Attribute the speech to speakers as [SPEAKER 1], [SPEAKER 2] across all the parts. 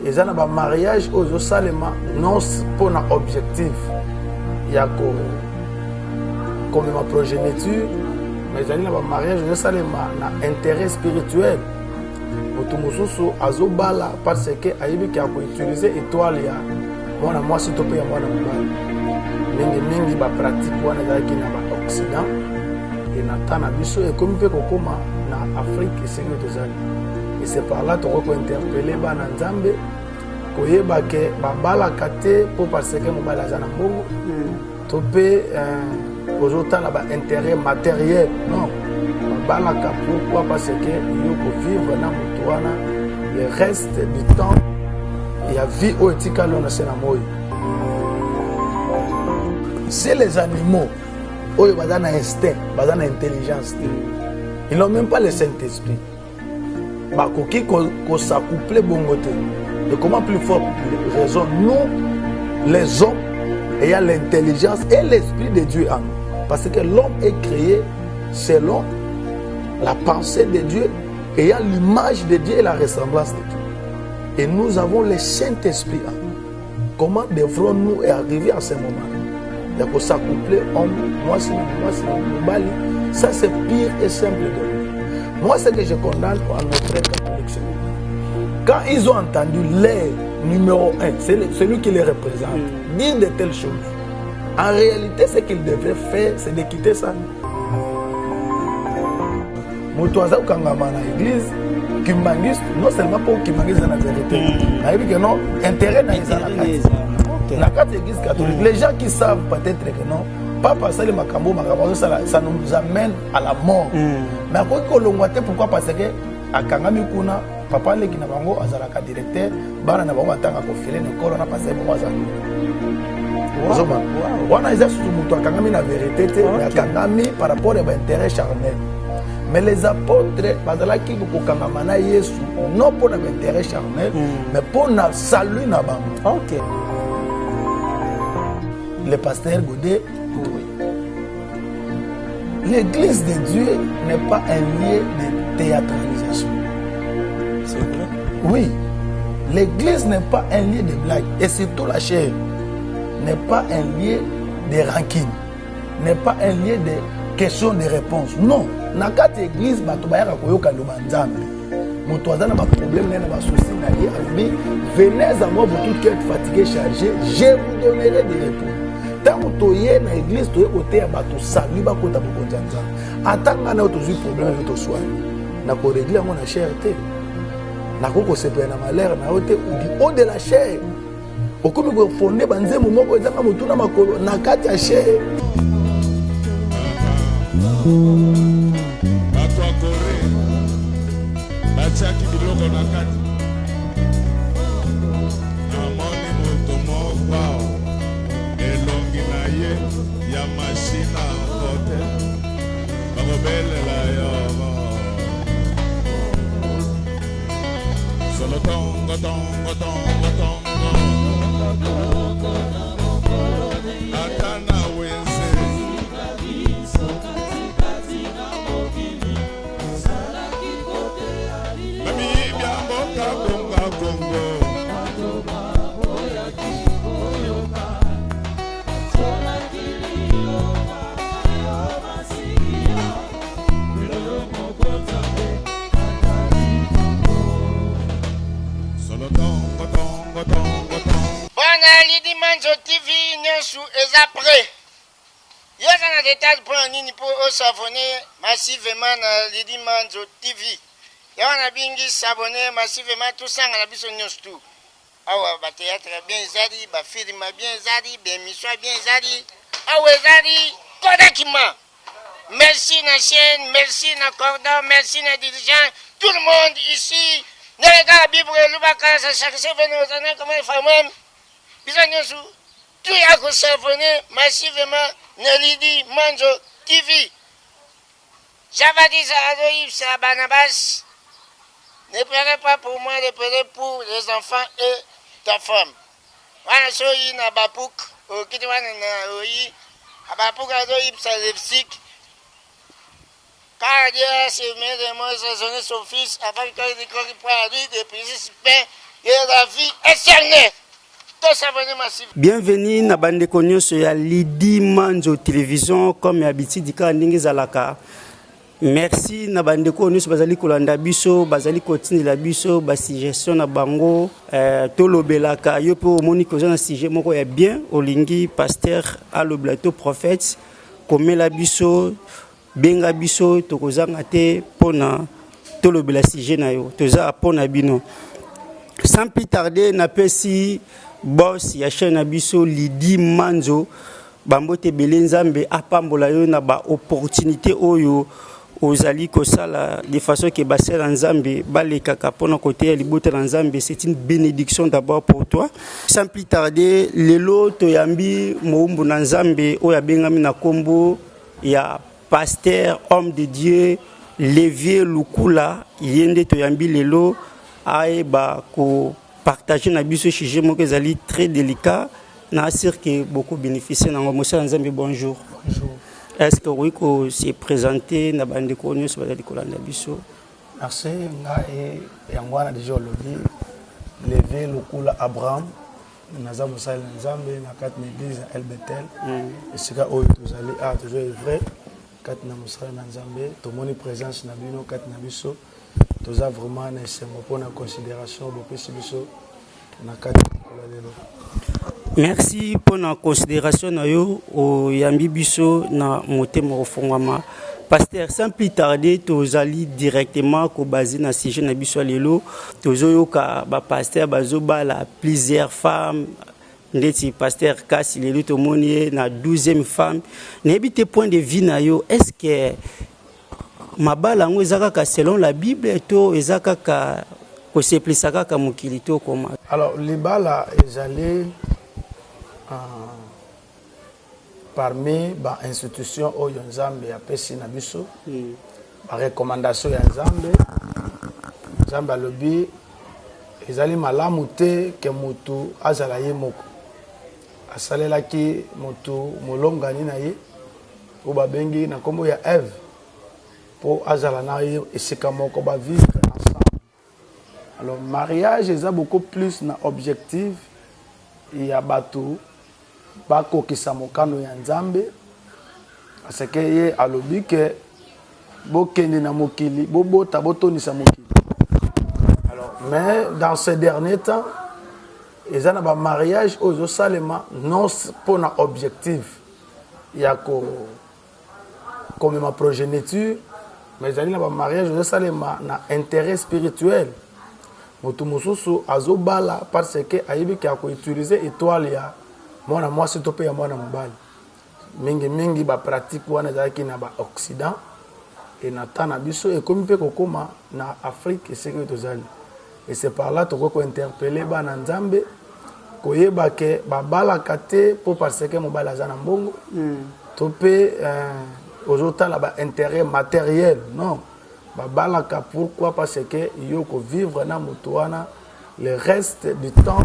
[SPEAKER 1] Et ça, un mariage aux salema non pour un objectif. Il y a comme ma progéniture, mais il y a un mariage aux salema un intérêt spirituel. Automosusu azobala parce que ayibi qui a utilisé étoile ya mwana mwasi to pe ya mwana mobali. Mingi ba pratique wana zaki na ba Occident et na tana biso et comme pe kokoma na Afrique esengo tozali. Et c'est par là qu'on peut interpeller bana nzambe koyeba ke babala kate pour parce que mobali azana mbongo to pe ozotala ba intérêt matériel non babala ka pourquoi parce que yo ko vivre na mutuana le reste du temps il y a vie au etikalo na sena moyo. C'est les animaux oyo bazana instinct bazana intelligence ils n'ont même pas le Saint-Esprit. Bakoki ko s'accoupler bongote. Et comment plus fort raison nous les hommes ayant l'intelligence et l'esprit de Dieu en nous. Parce que l'homme est créé selon la pensée de Dieu, ayant l'image de Dieu et la ressemblance de Dieu. Et nous avons le Saint-Esprit en nous. Comment devrons-nous arriver à ce moment-là? Il faut s'accoupler homme, moi c'est Mobali. Ça c'est pire et simple de nous. Moi ce que je condamne à nos frères catholiques, quand ils ont entendu l'air numéro 1, c'est celui qui les représente, dire de telles choses, en réalité ce qu'ils devaient faire c'est de quitter ça. Moutouaza ou Kangama dans l'église, Kimbangiste, non seulement pour Kimbangiste dans la vérité, mais que non, intérêt dans les anakati. La carte église catholique, les gens qui savent peut-être que non, pas passer les macambo, ça nous amène à la mort. Mais à quoi que l'on voit, pourquoi? Parce que à Kangami Kuna, papa le Kinabango, Azalaka directeur, Bana Nabango Atanga Kofile, ne corona passé pour Azal. On a déjà sous Moutoua Kangami la vérité, mais Kangami par rapport à l'intérêt charnel. Mais les apôtres, bazalaki ko kangamana Yesu, non pour l'intérêt charnel, mais pour le salut na bango. OK. Le pasteur Godet, l'église de Dieu n'est pas un lieu de théâtralisation. C'est vrai? Oui. L'église n'est pas un lieu de blague. Et surtout la chair n'est pas un lieu de rancune. N'est pas un lieu de questions de réponse. Non. Dans cette église, venez à moi, vous tous qui êtes fatigués, chargés, je vous donnerai des réponses. Tant que vous êtes dans l'église, vous êtes côté de salut, vous êtes côté de attends, vous avez problème, vous êtes soigné. Vous avez réglé la charité. Vous avez séparé la malheur, au de la chair. Au comme vous fondez, vous avez moment où vous avez tout dans la chair.
[SPEAKER 2] Batiaki biloko na kati namoni moto moko elongi na ye ya mashine a kote bakobelela yo solo tongo tongo tongo tongo ata na wenze
[SPEAKER 3] Bwana Lidi Manzo TV nyosu ezapre. Yoza na détail pour nini pour s'abonner massivement na Lidi Manzo TV. Yawana bingi s'abonner massivement tout ça na biso nyosu tout. Awa ba théâtre bien zadi, ba film bien zadi, ba émission bien zadi. Awa zadi kodakima. Merci na chaîne, merci na cordon, merci na dirigeant, tout le monde ici. Nega Bible Lubaka sa chercher venir aux années comme il faut même. Bisognosu, tu as que s'abonner massivement na Lidi Manzo TV. J'avais à Adoïb, c'est à Banabas. Ne pleurez pas pour moi, ne pleurez pour les enfants et ta femme. Wana soyi na Bapouk, au Kitwana na Oyi, à Bapouk Adoïb, c'est Lipsic. Car Dieu s'est mis de moi, saisonné son fils, afin qu'il ait pour lui de participer et la vie éternelle. Tous abonnés massifs.
[SPEAKER 4] Bienvenue na bande nyonso ya Lidi Manzo télévision comme habitude dika ndingi zalaka. Merci na bande nyonso bazali kolanda biso, bazali kotinela biso ba suggestion na bango tolobelaka yo po moni ko na sujet moko ya bien olingi pasteur à le plateau prophète komela biso benga biso tokozanga te pona tolobela sujet na yo toza pona bino. Sans plus tarder na pesi boss ya chaîne abiso Lidi Manzo bambote belenzambe apambola yo na ba opportunité oyo ozali kosala de façon que basela nzambe balekaka pona côté ya libota na nzambe. C'est une bénédiction d'abord pour toi. Sans plus tarder lelo toyambi moumbu na nzambe oyo abengami na kombo ya pasteur homme de Dieu Levier Lukula yende toyambi lelo aeba ko partager na biso sujet moko ezali très délicat na sûr que beaucoup bénéficier na monsieur Nzambe. Bonjour.
[SPEAKER 1] Bonjour.
[SPEAKER 4] Est-ce que vous pouvez se présenter na bande ko nyonso bazali kolanda biso?
[SPEAKER 1] Merci ngai yangwana déjà lobby Levier Lukula Abraham naza mosala Nzambe na kati na église El Betel esika oyo tozali toujours vrai kati na mosala na Nzambe tomoni présence na bino kati na biso toza vraiment na esengo mpona considération bopesi biso na kati na lelo.
[SPEAKER 4] Merci pour la considération na yo oyambi biso na motema ofongama. Pasteur, sans plus tarder tozali directement ko basé na sujet na biso lelo tozoyoka ba pasteur bazobala plusieurs femmes ndeti pasteur kasi lelo tomoni na 12e femme nebite point de vue na yo. Est-ce que mabala ngo ezaka selon la Bible to ezaka ka ko seplisaka ka mokili to koma?
[SPEAKER 1] Alors libala ezali parmi ba institution oyo Nzambe apesi na biso ba recommandation ya Nzambe. Nzambe alobi ezali malamu te ke mutu azala ye moko asalelaki mutu molongani na ye o babengi na kombo ya Eve pour azala na ye esika moko ba vivre ensemble. Alors mariage est beaucoup plus na objectif ya bato bako kisamokano ya Nzambe parce que ye alobi ke bokende na mokili bobota botonisa mokili. Alors mais dans ces derniers temps ezana ba mariage ozo salema non pour na objectif ya ko comme ma progéniture mais ezali na ba mariage ozo salema na intérêt spirituel. Motu mususu azobala parce que ayibi ki ako utiliser étoile ya mwana mwasi to pe ya mwana mobali mingi ba pratique wana ezalaki na ba Occident et na tana biso et comme pe kokoma na Afrique c'est que tozali et c'est par là toko ko interpeller ba na Nzambe koyeba ke babala kate pour parce que mobali azana mbongo to pe ozotala ba intérêt matériel non babalaka. Pourquoi? Parce que yoko vivre na mutuana le reste du temps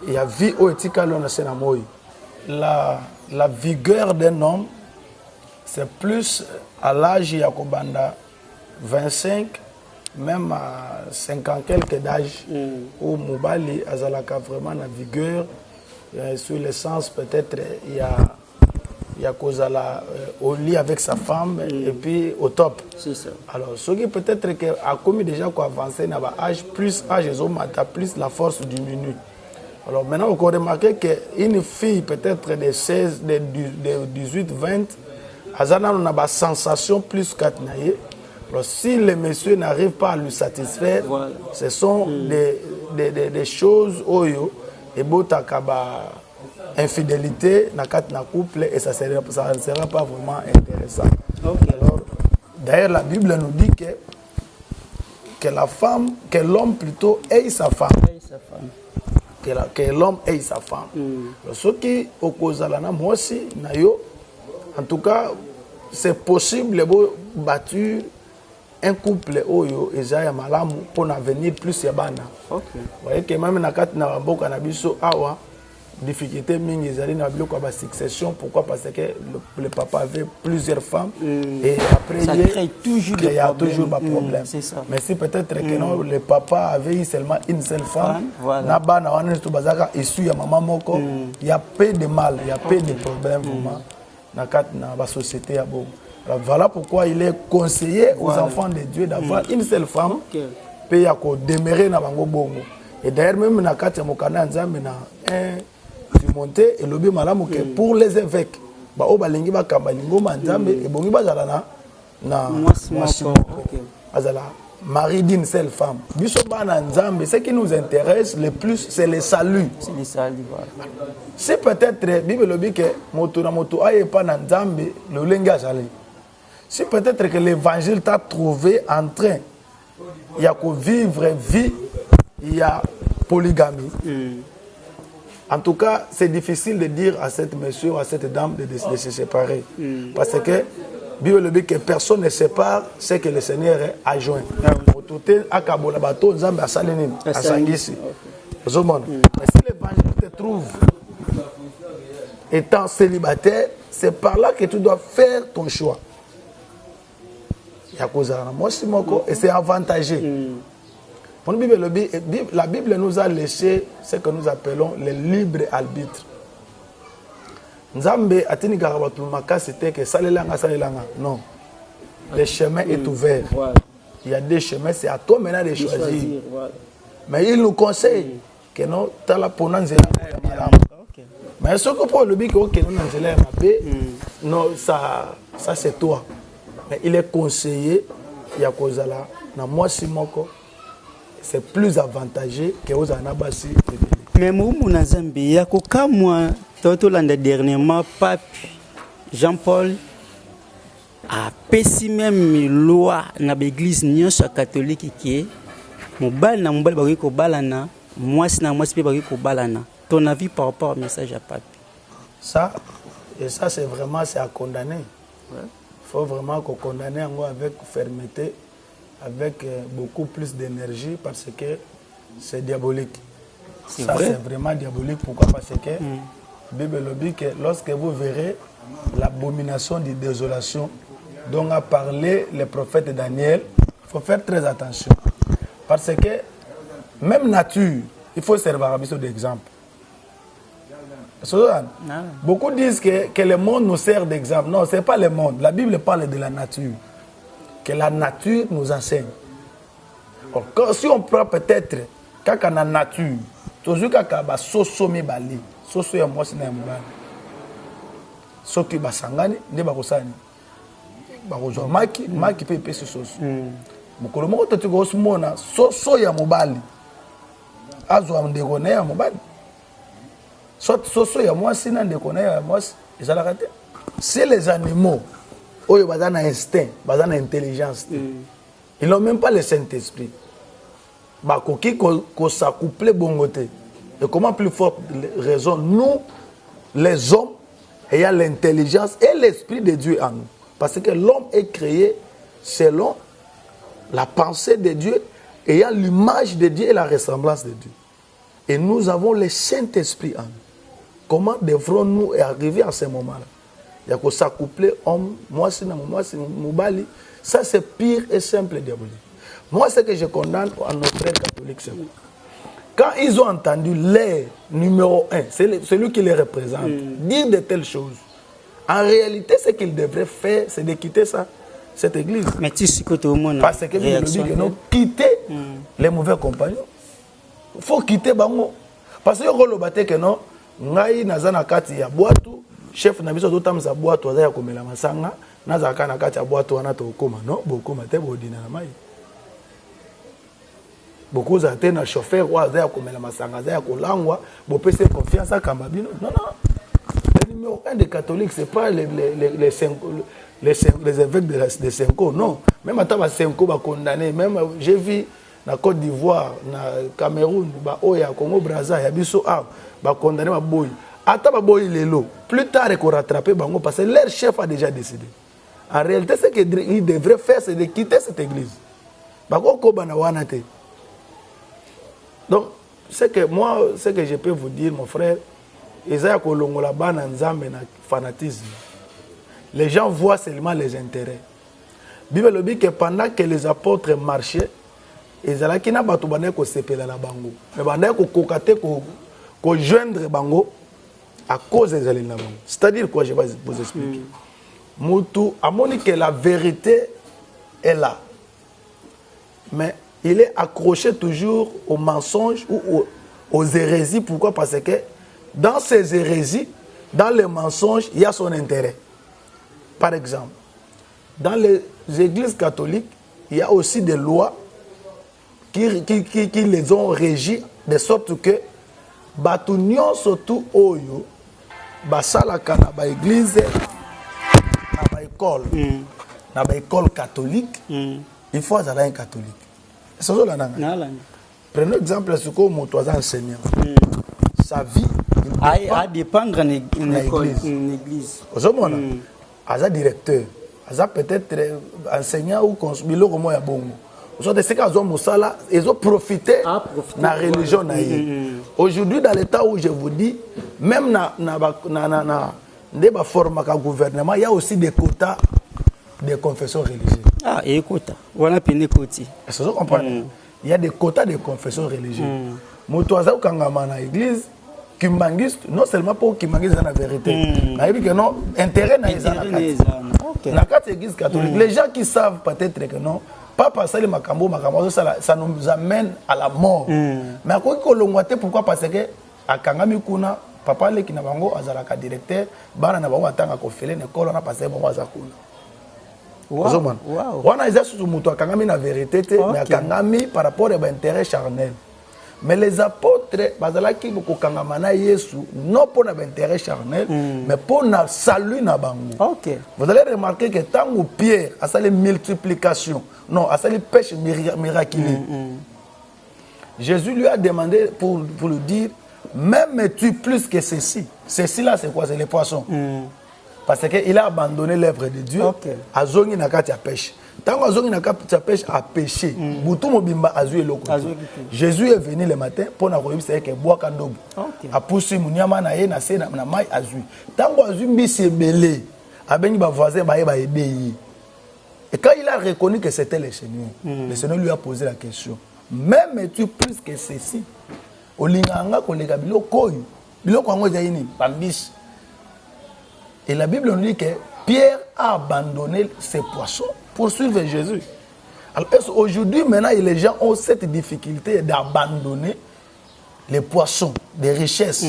[SPEAKER 1] il y a vie au etika lona sena moi. La vigueur d'un homme c'est plus à l'âge ya kobanda 25 même à 50 quelques d'âge où mobali azalaka vraiment na vigueur sur le sens peut-être il y a kozala au lit avec sa femme et puis au top.
[SPEAKER 4] C'est ça.
[SPEAKER 1] Alors ce qui peut-être que a commis déjà quoi avancer na ba âge plus mata plus la force diminue. Alors maintenant on peut remarquer que une fille peut-être de 16 de 18 20 azana na ba sensation plus katnaye. Alors si le monsieur n'arrive pas à lui satisfaire, voilà. Ce sont des choses oyo et botaka ba infidélité na kat na couple et ça ne sera pas vraiment intéressant. Okay. Alors d'ailleurs la Bible nous dit que l'homme plutôt ait sa femme. Que l'homme ait sa femme. Ce qui okozala na moi aussi na yo en tout cas c'est possible de bâtir un couple oyo ezaya malamu pour l'avenir plus ya bana. OK. Vous voyez que même na kat na mboka na biso awa difficulté mingi ezali na biloko ya succession. Pourquoi? Parce que le papa avait plusieurs femmes et après
[SPEAKER 4] ça crée toujours des problèmes.
[SPEAKER 1] C'est ça. Mais si peut-être que non, le papa avait eu seulement une seule femme, na bana wana tout bazaka issu ya maman moko, il y a peu de mal, il y a peu de problèmes vraiment na la société ya bon. Alors voilà pourquoi il est conseillé aux enfants de Dieu d'avoir une seule femme pe ya ko demeurer na bango bongo. Et d'ailleurs même na kati ya mokana nzambe na monter et lobby malamu que pour les évêques ba o balingi ba kamba ngoma nzambe et bongi bazala na azala mari d'une seule femme. Biso bana nzambe, ce qui nous intéresse le plus c'est le salut.
[SPEAKER 4] C'est le salut, voilà.
[SPEAKER 1] C'est peut-être Bible lobby que moto na moto aye pa na nzambe le lenga jali. Si peut-être que l'évangile t'a trouvé en train il y a que vivre vie, il y a polygamie. En tout cas, c'est difficile de dire à cette monsieur, à cette dame de se séparer. Parce que Bible dit que personne ne sépare ce que le Seigneur a joint. Mais si l'évangile te trouve étant célibataire, c'est par là que tu dois faire ton choix. Et c'est avantagé. La Bible nous a laissé ce que nous appelons le libre arbitre. Nzambe atini garabatu makasi c'était que salelanga. Non. Le chemin est ouvert. Il y a des chemins, c'est à toi maintenant de choisir. Mais il nous conseille que non, tu as la ponanzela. Mais ce que pour le bic que non, ça c'est toi. Mais il est conseillé, il y a cause là, na moi simoko. C'est plus avantageux que aux anabasi.
[SPEAKER 4] Mais moi, mon Zambie, ya koka moi, tout l'année dernièrement, pape Jean-Paul a pessi même loi na l'église nyonso catholique qui est mobile na mobile baki ko balana, moi si na moi si baki ko balana. Ton avis par rapport au message à pape?
[SPEAKER 1] Ça c'est vraiment c'est à condamner. Il faut vraiment qu'on condamne avec fermeté. Avec beaucoup plus d'énergie parce que c'est diabolique. C'est vraiment diabolique. Pourquoi? Parce que la Bible dit que lorsque vous verrez l'abomination de désolation dont a parlé le prophète Daniel, il faut faire très attention. Parce que même nature, il faut servir à d'exemple. Beaucoup disent que le monde nous sert d'exemple. Non, ce n'est pas le monde. La Bible parle de la nature. Que la nature nous enseigne. Alors, si on prend peut-être quand on a nature, toujours quand on a soso mibali, soso ya mwasi na mubali, soki basangani ne bakosani, bakozwa maki pe pesi soso. Mukolo moko toti ko osmona soso ya mubali, azwa ndeko na ya mubali. Soso ya mwasi na ndeko na ya mwasi, ezalaka te. C'est les animaux. Ils ont un instinct, une intelligence. Ils n'ont même pas le Saint-Esprit. Ils s'accouplent bongote. Et comment plus forte raison, nous, les hommes, ayant l'intelligence et l'Esprit de Dieu en nous. Parce que l'homme est créé selon la pensée de Dieu, ayant l'image de Dieu et la ressemblance de Dieu. Et nous avons le Saint-Esprit en nous. Comment devrons-nous arriver à ce moment-là? Il y a que s'accoupler homme, moi c'est Moubali. Ça c'est pire et simple diabolique. Moi ce que je condamne à nos frères catholiques, c'est quand ils ont entendu l'air numéro 1, c'est celui qui les représente, dire de telles choses. En réalité, ce qu'ils devraient faire, c'est de quitter cette église.
[SPEAKER 4] Mais tu sais que tout le monde.
[SPEAKER 1] Parce que nous dit que nous quitter les mauvais compagnons. Il faut quitter Bango. Parce que nous que non, ngai nazana kati ya boatu. Chef na biso totamisa boîte waza ya komela masanga nazaka na kati ya boîte wana to koma non bokoma te bodina na mai beaucoup za te na chauffeur waza ya komela masanga za ya kolangwa bopese confiance akamba bino non le numéro 1 des catholiques c'est pas les évêques de Senko non même ataba Senko ba condamné même j'ai vu na Côte d'Ivoire na Cameroun ba oya Congo Brazza ya biso ba condamné ba boy. Plus tard, ils vont rattraper Bango parce que leur chef a déjà décidé. En réalité, ce qu'ils devraient faire, c'est de quitter cette église. Donc, ce que je peux vous dire, mon frère, eza ya kolongola bana nzambe na fanatisme. Les gens voient seulement les intérêts. Bible le dit que pendant que les apôtres marchaient, ils allaient qui n'a pas tout bandé ko sepela la bango. Mais bandé ko kokate ko joindre bango à cause des éléments. C'est-à-dire quoi, je vais vous expliquer. Moutou a montré que la vérité est là. Mais il est accroché toujours aux mensonges ou aux hérésies. Pourquoi? Parce que dans ces hérésies, dans les mensonges, il y a son intérêt. Par exemple, dans les églises catholiques, il y a aussi des lois qui les ont régis de sorte que Batunion surtout Oyo, Basalaka na ba église, na ba école, na ba école catholique, il faut avoir un catholique. C'est ça là. Prenons l'exemple de ce que mon enseignant. Sa vie
[SPEAKER 4] à dépendre d'une église.
[SPEAKER 1] Aza directeur, aza peut-être enseignant ou consul comme ya bongo. De ce qu'ils ont moussala, ils ont profité de la religion. Aujourd'hui, dans l'état où je vous dis, même dans le gouvernement, il y a aussi des quotas de confessions religieuses.
[SPEAKER 4] Ah, et quotas. On a payé quotas.
[SPEAKER 1] Est-ce que vous comprenez? Il y a des quotas de confessions religieuses. Moutouaza ou Kangama dans l'église, Kimbangiste, non seulement pour Kimbangiste dans la vérité, mais que non, intérêt dans les églises catholiques. Les gens qui savent peut-être que non, pas passer les macambo, ça nous amène à la mort. Mais à quoi que pourquoi? Parce que à Kangami Kuna, papa le qui n'a pas un directeur, bana n'a pas attendre à conférer l'école, on a passé bon à Zakuna. Wow. On a déjà sous muto Kangami la vérité, mais à Kangami par rapport à l'intérêt charnel. Mais les apôtres, bazalaki beaucoup kangamana Yesu, non pour l'intérêt charnel, mais pour le salut na bango. Vous allez remarquer que tant que Pierre a sa multiplication, non, a sa pêche miraculeuse. Jésus lui a demandé pour lui dire, même tu plus que ceci. Ceci là c'est quoi? C'est les poissons. Parce qu'il a abandonné l'œuvre de Dieu. A zongi na kati ya pêche. Tant que zongi na kati ya pêche a péché, boutou mobimba a zoué loko. Jésus est venu le matin pour na koyebi c'est que bois kandobo. A poussé munyama na ye na se na mai a zoué. Tant que zoué mbisi belé, a beni ba voisin ba ye ba ébéi. Et quand il a reconnu que c'était le Seigneur lui a posé la question. Même tu plus que ceci. Olinganga kolega biloko yo. Biloko ngo zaini bambis. Et la Bible nous dit que Pierre a abandonné ses poissons pour suivre Jésus. Alors aujourd'hui, maintenant, les gens ont cette difficulté d'abandonner les poissons, les richesses,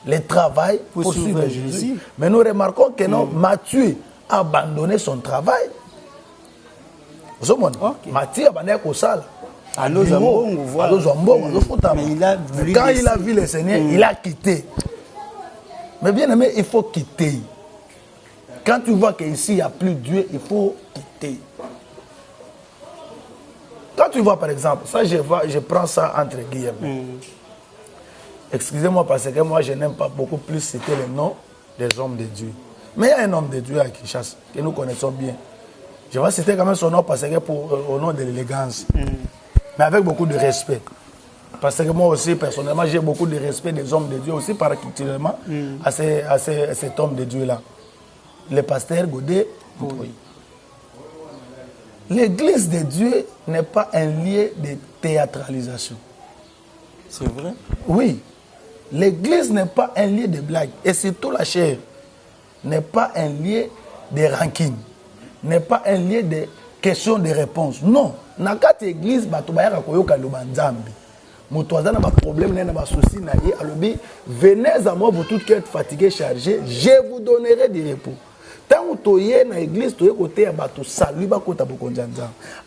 [SPEAKER 1] le travail pour suivre Jésus. Mais nous remarquons que non, Matthieu a abandonné son travail. Matthieu a abandonné son salaire. Mais quand il a vu le Seigneur, il a quitté. Mais bien aimé, il faut quitter. Quand tu vois qu'ici il n'y a plus Dieu, il faut quitter. Quand tu vois par exemple, ça je prends ça entre guillemets. Excusez-moi parce que moi je n'aime pas beaucoup plus citer les noms des hommes de Dieu. Mais il y a un homme de Dieu à Kinshasa que nous connaissons bien. Je vais citer quand même son nom parce que au nom de l'élégance. Mais avec beaucoup de respect. Parce que moi aussi, personnellement, j'ai beaucoup de respect des hommes de Dieu, aussi particulièrement à cet homme de Dieu-là. Le pasteur Godet. L'église de Dieu n'est pas un lieu de théâtralisation.
[SPEAKER 4] C'est vrai?
[SPEAKER 1] Oui. L'église n'est pas un lieu de blague. Et surtout la chair n'est pas un lieu de rancune. N'est pas un lieu de questions de réponse. Non. Dans cette église, venez à moi, vous tous qui êtes fatigués, chargés, je vous donnerai du repos. Tant que tu es dans l'église, tu es côté à tu salues, tu es côté à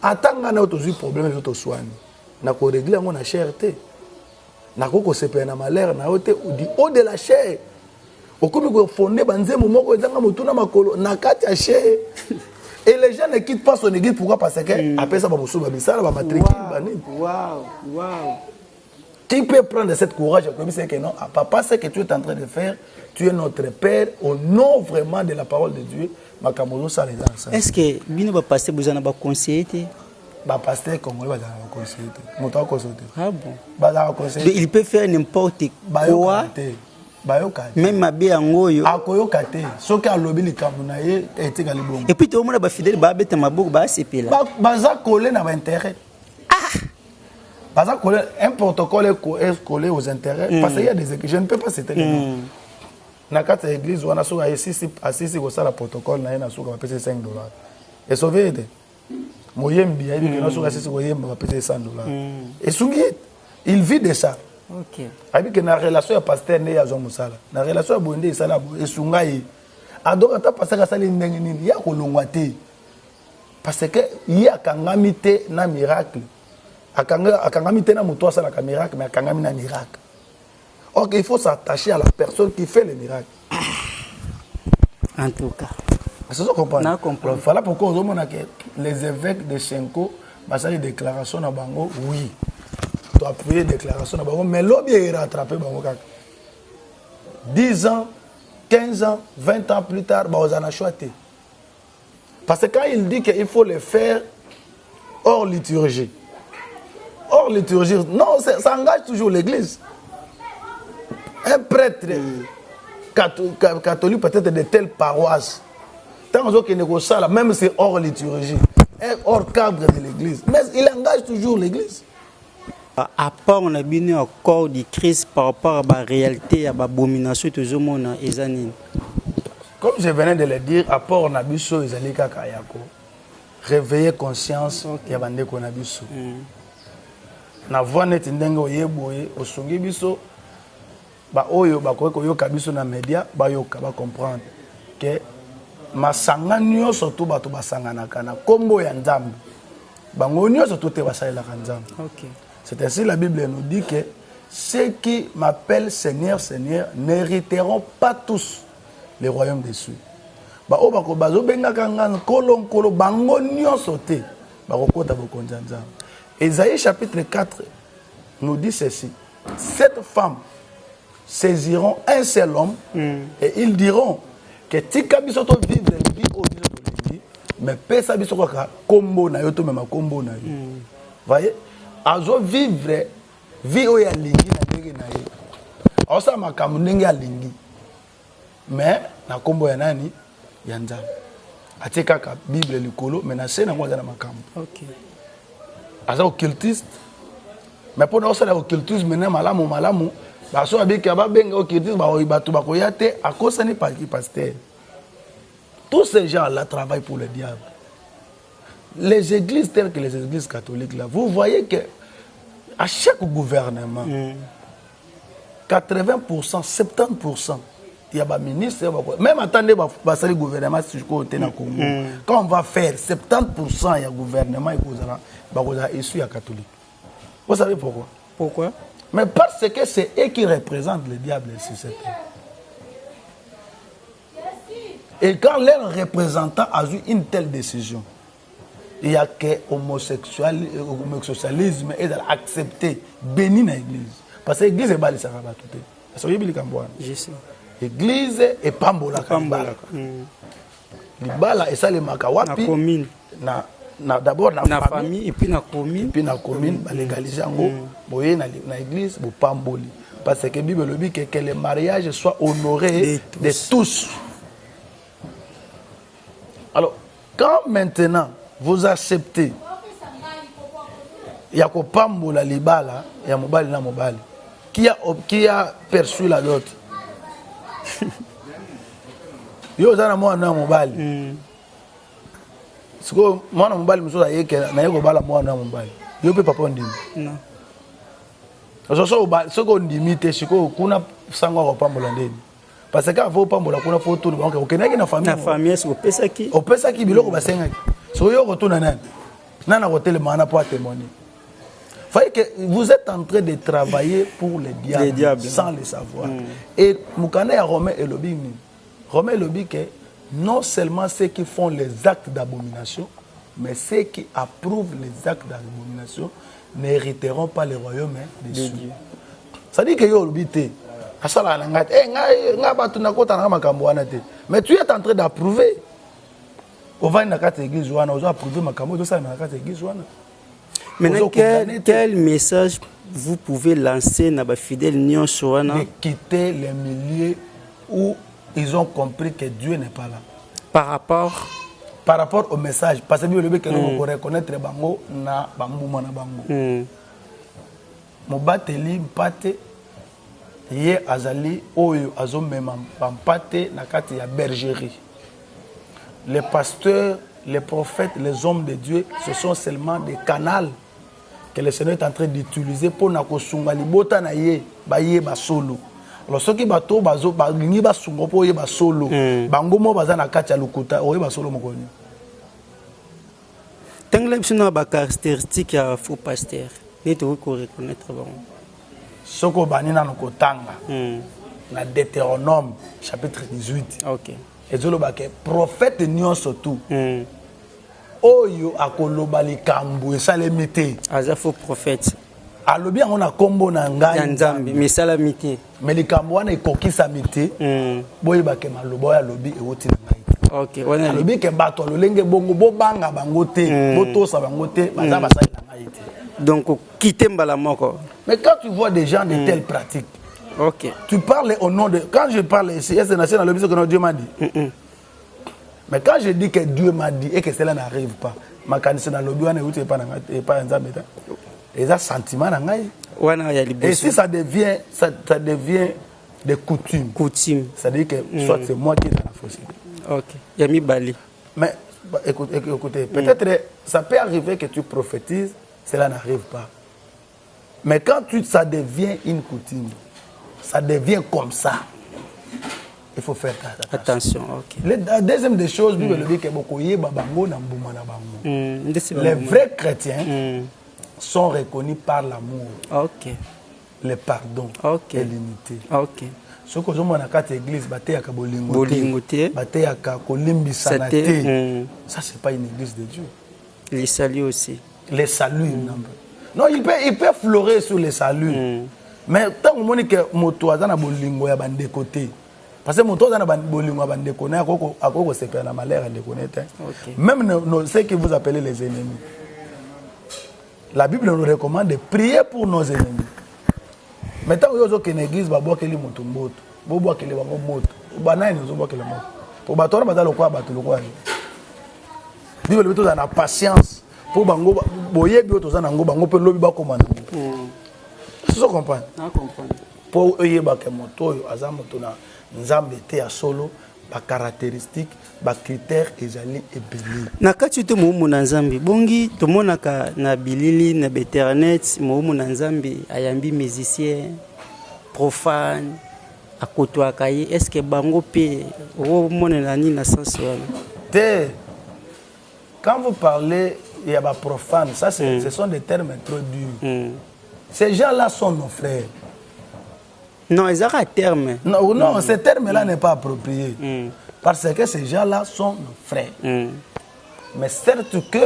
[SPEAKER 1] attends que tu as problème de soigner. Tu as réglé la cherté. Tu as fait un malheur, tu as haut de la chair. Tu as fondé un moment, tu as chair. Et les gens ne quittent pas son église. Pourquoi? Parce que après ça, qui peut prendre cette courage? C'est que non, papa, ce que tu es en train de faire, tu es notre Père, au nom vraiment de la parole de Dieu.
[SPEAKER 4] Est-ce que vous avez passé besoin de conseiller?
[SPEAKER 1] Pasteur congolais va conseiller.
[SPEAKER 4] Ah bon? Il peut faire n'importe quoi.
[SPEAKER 1] bayoka
[SPEAKER 4] même mabe yangoyo
[SPEAKER 1] akoyoka te soki alobi likambo na ye etikali bongo
[SPEAKER 4] et puis to mona ba fidèle ba beta maboko ba sepela
[SPEAKER 1] baza collé na ba intérêt baza collé un protocole est collé aux intérêts parce qu'il y a des je ne peux pas citer les noms na kati église wana soka asisi ko sala protocole na ye na soka ba pesa $5 et sauvé de moyembi ya bino soka asisi ko yemba ba pesa $100 et sungi il vit de ça.
[SPEAKER 4] OK.
[SPEAKER 1] Avec que na relation ya pasteur ne ya zo musala. Na relation ya bonde isala esunga yi. Adoka ta pasteur asali ndenge nini ya kolongwa te. Parce que yi akangami te na miracle. Akangami te na muto asala ka miracle mais akangami na miracle. Donc il faut s'attacher à la personne qui fait le miracle.
[SPEAKER 4] En tout cas.
[SPEAKER 1] Est-ce que vous comprenez?
[SPEAKER 4] Na comprendre.
[SPEAKER 1] Voilà pourquoi on demande que les évêques de Chenko basali une déclaration na bango oui. Tu as appuyé déclaration na bango mais l'objet est rattrapé bango kaka. 10 ans, 15 ans, 20 ans plus tard, bah, on a choisi. Parce que quand il dit qu'il faut le faire hors liturgie, non, ça engage toujours l'église. Un prêtre catholique peut-être de telle paroisse, tant qu'il ne ça là, même si c'est hors liturgie, hors cadre de l'église, mais il engage toujours l'église.
[SPEAKER 4] À part on a bien un corps de Christ par rapport à la réalité, à l'abomination de ce monde,
[SPEAKER 1] comme je venais de le dire, à part on a vu ça, ils allaient kakayako, réveiller conscience, il y a bande qu'on a vu ça. Na voix net ndenge oyeboye, osungi biso, ba oyo ba ko yoka biso na média, ba yoka ba comprendre que masanga nyonso to bato basangana kana kombo ya nzambe. Bango nyonso to te basalela ka nzambe.
[SPEAKER 4] OK.
[SPEAKER 1] C'est ainsi la Bible nous dit que ceux qui m'appellent Seigneur, Seigneur n'hériteront pas tous le royaume des cieux. Ba o bako bazo benga kangana kolo bango nyonso te ba ko kota bokonza nzambe. Ésaïe chapitre 4 nous dit ceci. 7 femmes saisiront un seul homme et ils diront que tika biso to vivre vie au biso to vie mais pesa biso ka kombo na yo to même kombo na yo. Voyez? Azo vivre vie o ya lingi na ndenge na ye. Osa makamu ndenge ya lingi. Mais na kombo ya nani? Ya nzambe. Atika ka Bible likolo mais na sena ngwa na makamu.
[SPEAKER 4] OK.
[SPEAKER 1] Aza occultiste. Mais pour nous ça l'occultisme maintenant malamu baso abiki ababenga occultiste ba oyibatu bakoyate akosani par qui pasteur. Tous ces gens là travaillent pour le diable. Les églises telles que les églises catholiques là, vous voyez que à chaque gouvernement 80%, 70% il y a des ministres, même attendez le gouvernement si je côté na Congo. Quand on va faire 70% il y a gouvernement et issu à catholique. Vous savez pourquoi?
[SPEAKER 4] Pourquoi?
[SPEAKER 1] Mais parce que c'est eux qui représentent le diable sur cette terre. Et quand leur représentant a eu une telle décision, il n'y a que l'homosexualisme est accepté, béni dans l'église. Parce que l'église est balisée à tout.
[SPEAKER 4] Je sais.
[SPEAKER 1] L'église est pambola. Libala et ça les makawapi.
[SPEAKER 4] Na commune.
[SPEAKER 1] D'abord
[SPEAKER 4] na famille et puis na commune.
[SPEAKER 1] Et puis na commune, légaliser en gros, boyer na l'église, bo pamboli. Parce que la Bible dit que le mariage soit honoré de tous. Alors, quand maintenant vous acceptez, il y a ko pambola libala, il y a mobali na mobali. Qui a perçu la dot? Yo zana mwana mobali. Siko mwana mobali musoza yeke na yeko bala mwana mobali. Yo pe papa ndimi.
[SPEAKER 4] Non.
[SPEAKER 1] Soko ndimi te siko kuna sangwa ko pambola ndeni. Parce que avant pambola kuna photo ni banka okenaki na famille.
[SPEAKER 4] Na famille c'est opesaki.
[SPEAKER 1] Opesaki biloko basengaki. So yo retourna nani. Nana hotel mana pour témoigner. Voyez que vous êtes en train de travailler pour les diables sans le savoir. Et Moukane à Romain et Lobby. Romain et Lobby que non seulement ceux qui font les actes d'abomination, mais ceux qui approuvent les actes d'abomination n'hériteront pas le royaume des cieux. Ça dit que yo Lobby mais tu es en train d'approuver. On va dans la église, on va approuver ma camo, ça dans la église.
[SPEAKER 4] Maintenant, quel message vous pouvez lancer à vos fidèles
[SPEAKER 1] de quitter les milieux où ils ont compris que Dieu n'est pas là. Par rapport au message, parce que le que nous reconnaître bango na bambuma na bango. Mobateli mpate ye azali oyo azomema mpate na kati ya bergerie. Les pasteurs, les prophètes, les hommes de Dieu, ce sont seulement des canaux que le Seigneur est en train d'utiliser pour na kosunga libota na ye ba ye ba solo. Alors ceux qui bato bazo ba ngi ba sungo po ye ba solo. Bango mo baza na kati ya lukuta o ye ba solo mokoni.
[SPEAKER 4] Tangla bisuna ba caractéristique ya faux pasteur. Ni to ko reconnaître bon.
[SPEAKER 1] Soko banina no kotanga. Na Deutéronome chapitre 18.
[SPEAKER 4] OK.
[SPEAKER 1] Ezoloba ke prophète nyonso tout. Oyo akoloba likambo esalemi te.
[SPEAKER 4] Aza faux prophète.
[SPEAKER 1] Alobi yango na kombo na ngai
[SPEAKER 4] Nzambe misalami te.
[SPEAKER 1] Mais likambo wana ekokisami te. Boyeba ke maloba ya lobi ewoti na ngai.
[SPEAKER 4] OK, wana
[SPEAKER 1] alobi ke bato lolenge bongo bobanga bango te, botosa bango te, baza basali na ngai te.
[SPEAKER 4] Donc quitter mbala moko.
[SPEAKER 1] Mais quand tu vois des gens de telles pratiques,
[SPEAKER 4] OK.
[SPEAKER 1] Tu parles au nom de... Quand je parle ici, est-ce que Dieu m'a dit? Mais quand je dis que Dieu m'a dit et que cela n'arrive pas, ma candidature dans le lobby, on n'est pas un zambéta. Et ça, sentiment, et si ça devient des coutumes, ça veut dire que soit c'est moi qui est dans la fausse.
[SPEAKER 4] OK. Yami Bali.
[SPEAKER 1] Mais écoutez, peut-être ça peut arriver que tu prophétises, cela n'arrive pas. Mais quand ça devient une coutume, ça devient comme ça. Il faut faire
[SPEAKER 4] attention. OK.
[SPEAKER 1] La deuxième des choses, Bible dit que les vrais chrétiens sont reconnus par l'amour, le pardon et l'unité.
[SPEAKER 4] OK.
[SPEAKER 1] Ce que je vois dans l'église, ça c'est pas une église de Dieu.
[SPEAKER 4] Les saluts aussi.
[SPEAKER 1] Les saluts. Non, il peut fleurir sur les saluts. Mais tant que que moto azana bolingo ya bande côté parce que moto azana bolingo ya bande côté akoko se faire la malheur de connaître. Même ceux que vous appelez les ennemis. La Bible nous recommande de prier pour nos ennemis. Mais tant que que l'église ba boa keli moto mboto, bo boa keli bango moto, ba nai nous boa keli moto. Pour batora bazalo kwa bato lokwa. Bible beto na patience pour bango boye bioto za nango bango pe lobi ba komanda. Tu comprends? Pour eux, que moto azamoto na nzambe te ya solo, ba caractéristiques, ba critères ezali ebeli.
[SPEAKER 4] Na kati to mo na nzambe bongi to monaka na bilili na internet mo na nzambe ayambi musicien profane akotoa kaye est-ce que bango pe o monela ni na sens wana?
[SPEAKER 1] Te quand vous parlez il y a ba profane, ça ce sont des termes trop durs. Ces gens-là sont nos frères.
[SPEAKER 4] Non, ils ont un terme.
[SPEAKER 1] Non, ce terme-là n'est pas approprié. Parce que ces gens-là sont nos frères. Mais certes que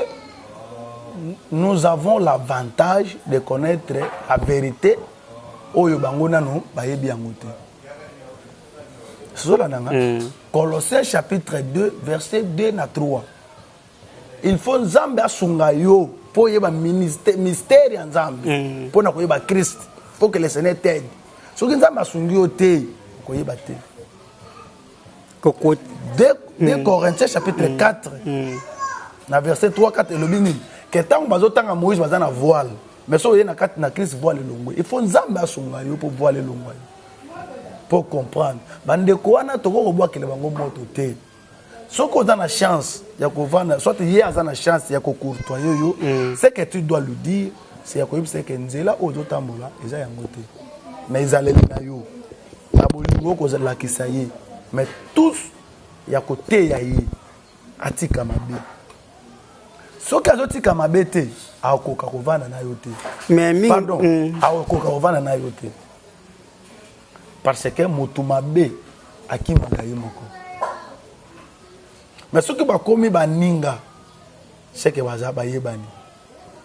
[SPEAKER 1] nous avons l'avantage de connaître la vérité. Colossiens chapitre 2, verset 2 à 3. Il faut Zambia Sungayo. Pour y avoir mystère en Zambie, pour y avoir Christ, pour que le Seigneur t'aide. Ce qui est en Zambie, pour y avoir 2 Corinthiens chapitre 4, verset 3-4, que tant que Moïse va dans la voile, mais si il y a Christ voile le long, il faut Zambia Sungayo pour voir le long. Pour comprendre. Bande koana toko boa que le bango moto te. Ce qu'on a la chance, soit il y a la chance, il y a courtoyer, ce que tu dois lui dire, c'est que Nzela ou d'autres tambola, ils ont un côté. Mais ils allaient là yo. La bolingo cause la kisaye. Mais tous, il y a côté yayi. Atika mabe. Ce que azotika mabe te, a okoka kovana na yote.
[SPEAKER 4] Mais
[SPEAKER 1] pardon, a okoka kovana na yote. Parce que motumabe akimagaye moko. Mais ce qui va commis baninga, c'est que waza ba yebani.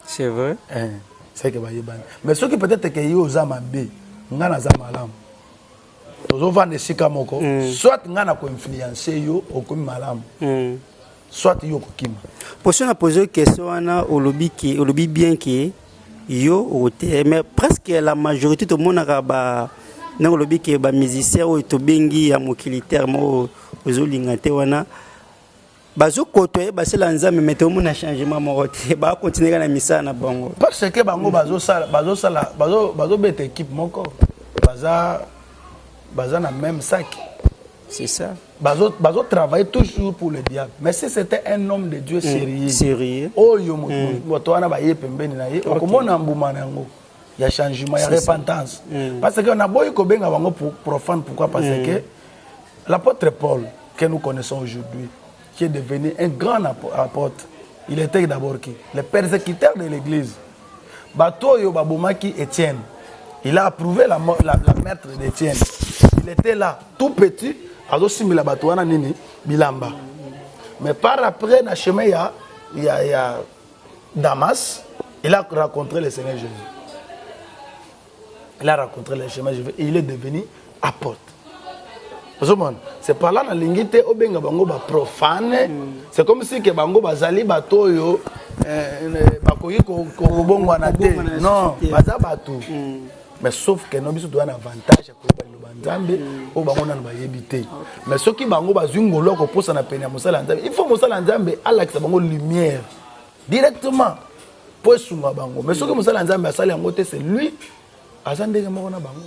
[SPEAKER 4] C'est vrai.
[SPEAKER 1] C'est que ba yebani. Mais ce qui peut-être que yo zama be, ngana zama malam. Tozo vendre sika moko, soit ngana ko influencer yo o komi malam. soit yo kokima.
[SPEAKER 4] Pour ça on a posé une question au lobby bien qui yo ote mais presque la majorité tout le monde a ba na lobby qui ba musicien ou to bengi ya mokilitaire mo ozolingate wana bazo kotoye basela nzambe mais tout le monde a changement mo te ba continuer na misa na bango
[SPEAKER 1] parce que bango bazo bête équipe moko baza na même sac.
[SPEAKER 4] C'est ça.
[SPEAKER 1] Bazo travaille toujours pour le diable. Mais si c'était un homme de Dieu sérieux.
[SPEAKER 4] Sérieux.
[SPEAKER 1] Oh yo moto wana ba ye pembeni na ye. Okomona mbuma nango. Il y a changement, il y a repentance. Parce que on a beau ko benga bango profane, pourquoi? Parce que l'apôtre Paul que nous connaissons aujourd'hui, qui est devenu un grand apôtre, il était d'abord qui? Le persécuteur de l'église. Bato yo babomaki Étienne. Il a approuvé la meurtre d'Étienne. Il était là, tout petit, azosimila bato wana nini bilamba. Mais par après, dans le chemin, il y a Damas, il a rencontré le Seigneur Jésus. Il a rencontré le chemin Jésus et il est devenu apôtre. C'est par là dans l'ingité obenga bango ba profane. C'est comme si que bango bazali bato yo bakoyi ko bongo na te. Non, baza bato. Mais sauf que nous avons un avantage à mais ceux qui bango bazungolo ko posa na pena musala nzambe, il faut musala nzambe alaxa bango lumière directement pour sunga bango. Mais ceux qui musala nzambe asali yango te, c'est lui azandeke moko na bango.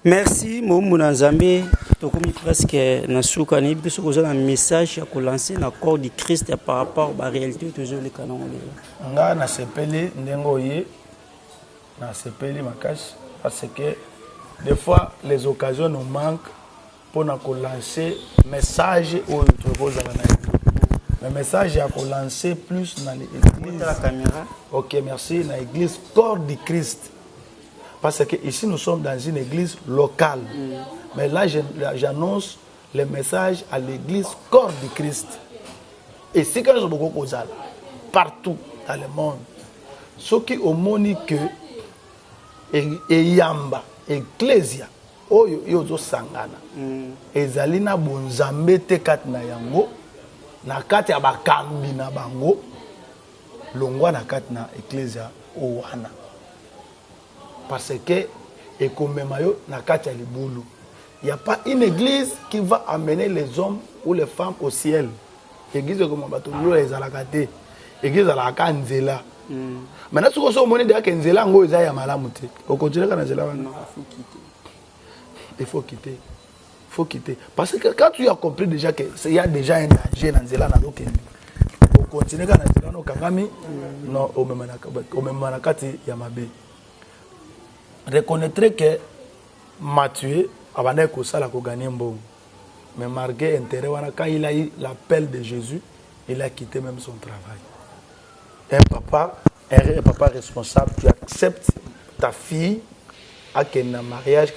[SPEAKER 4] Merci Moumou Nzambe. Tokomi presque na suka ni biso ko un message à ko lancer na corps du Christ par rapport à la réalité toujours le canon.
[SPEAKER 1] Nga na sepeli ndengo ye na sepeli makashi parce que des fois les occasions nous manquent pour nous lancer message au le message à lancer plus dans l'église.
[SPEAKER 4] La caméra.
[SPEAKER 1] OK, merci, dans l'église corps du Christ. Parce que ici nous sommes dans une église locale. Mais là j'annonce le message à l'église corps du Christ. Et c'est quand je beaucoup causal partout dans le monde. Ceux qui ont monique et yamba ecclesia oyo yozo sangana ezali na bonzambe te kati na yango na kati ya bakambi na bango longwa na kati na ecclesia owana parce que ekomema yo na kati ya libulu. Il n'y a pas une église qui va amener les hommes ou les femmes au ciel. Église comme batolo les alakate église alaka nzela. Maintenant ce qu'on se monnaie de nzela ngo eza ya malamu te. Au continue kana nzela wana. Il faut quitter. Il faut quitter. Parce que quand tu as compris déjà qu'il y a déjà un danger dans Zéla, on continue dans Zéla, on kangami, non, au même manakati yamabe. Reconnaître que Matthieu a gagné mbongo. Mais malgré intérêt, quand il a eu l'appel de Jésus, il a quitté même son travail. Un papa responsable, tu acceptes ta fille à un mariage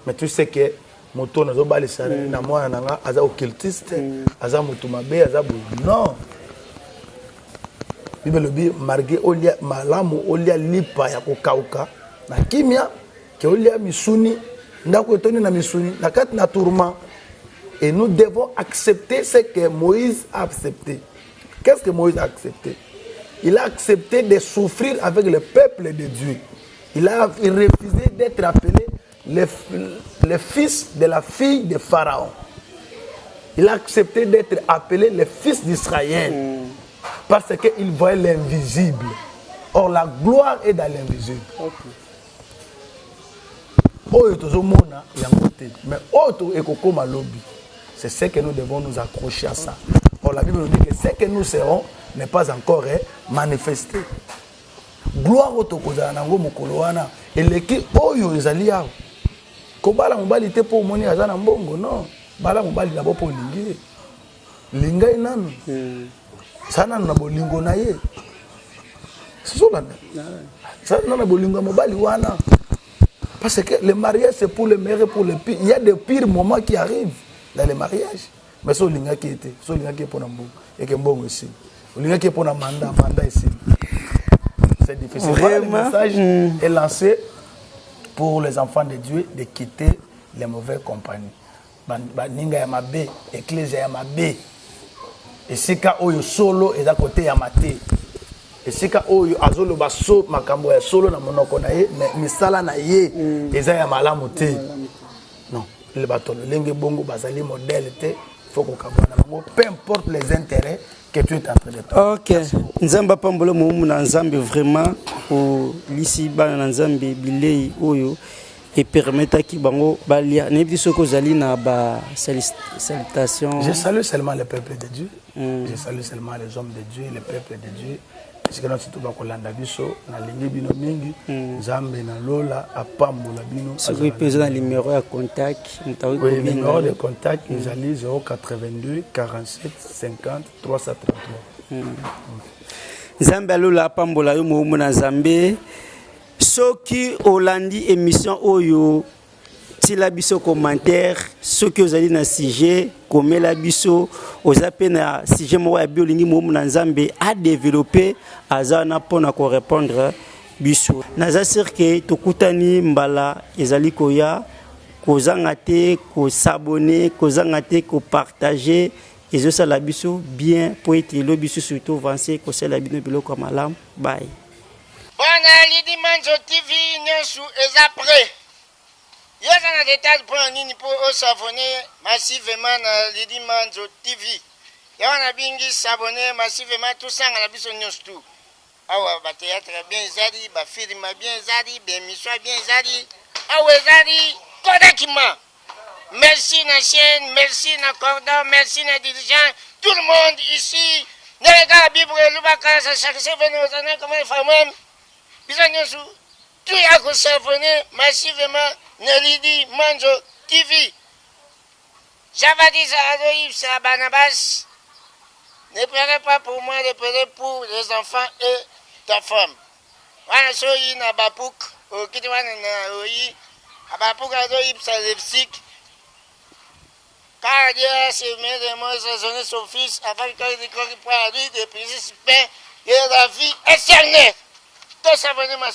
[SPEAKER 1] mais tu sais que moto nazo balisa na mwana nanga aza occultiste aza mutumabe aza non Bible bi marge olia malamu olia lipa ya kokauka na kimia ke olia misuni ndako etoni na misuni na kati na tourment et nous devons accepter ce que Moïse a accepté. Qu'est-ce que Moïse a accepté? Il a accepté de souffrir avec le peuple de Dieu. Il a refusé d'être appelé le fils de la fille de Pharaon. Il a accepté d'être appelé le fils d'Israël. Parce qu'il voyait l'invisible. Or, la gloire est dans l'invisible. C'est ce que nous devons nous accrocher à ça. Or, la Bible nous dit que ce que nous serons n'est pas encore manifesté. Gloire au tokozala nango mokolo wana eleki oyo ezali yawo kobala mobali te po moni aza na mbongo non bala mobali d'abord po lingi lingai nanu sana na bolingo na ye sosolanda sana na bolingo mobali wana parce que le mariage c'est pour le meilleur et pour le pire. Il y a des pires moments qui arrivent dans le mariage mais so linga qui était so linga qui pour na mbongo et que mbongo ici linga qui pour na mandat ici. C'est difficile. Voilà, le message est lancé pour les enfants de Dieu de quitter les mauvaises compagnies. Ninga yamabe, Ecclésia yamabe, esika oyo solo eza côté ya mate esika oyo azoloba so makambo ya solo na monoko na ye mais misala na ye eza ya malamu te non le bato lolenge bongo bazali modèle te faut qu'on kabwana bango peu importe les intérêts que tu es en train de faire.
[SPEAKER 4] OK nzamba pambolo mu na nzambe vraiment o lisi bana na nzambe bilei oyo et permettre ki bango balia nebi soko zali na ba salutation.
[SPEAKER 1] Je salue seulement le peuple de Dieu. Je salue seulement les hommes de Dieu, le peuple de Dieu. Parce que nous sommes tous kolanda biso na lingi bino mingi nzambe na lola apambola bino.
[SPEAKER 4] Ce qui peut être numéro de contact,
[SPEAKER 1] oui, le numéro de contact ils allient 082 47 50 333.
[SPEAKER 4] Nzambe lola apambola yo mo na Nzambe. Soki Olandi émission oyo tila biso commentaire soki ozali na sujet komela biso ozape na sujet mo ya biolingi mo na Nzambe a développer azana pona ko répondre biso naza sûr que tokutani mbala ezali koya kozanga te ko s'abonner kozanga te ko partager ezo sala biso bien pour être lo biso surtout avancer ko sala bino biloko malamu bye.
[SPEAKER 3] Bwana Lidi Manzo TV nyonso eza prêt. Yoza na détail pour nini pour s'abonner massivement na Lidi Manzo TV. Yawana bingi s'abonner massivement tout ça na biso nyonso tout. Awa ba théâtre bien zadi, ba film bien zadi, ba émission bien zadi. Awa zadi kodakima. Merci na chaîne, merci na cordon, merci na dirigeant, tout le monde ici. Nega Bible Lubaka sa chaque semaine aux années comme il même. Tout a s'abonner massivement na Lidi Manzo TV. J'avais dit à Adoïf à Banabas, ne pleurez pas pour moi, ne pleurez pour les enfants et ta femme. Wana soyi na Bapouk, au Kitwana na Oyi, à Bapouk Adoïf à Leipzig. Car Dieu s'est mis de moi, saisonner son fils, afin qu'il ne pour lui de participer de la vie éternelle. Tous s'abonner massivement.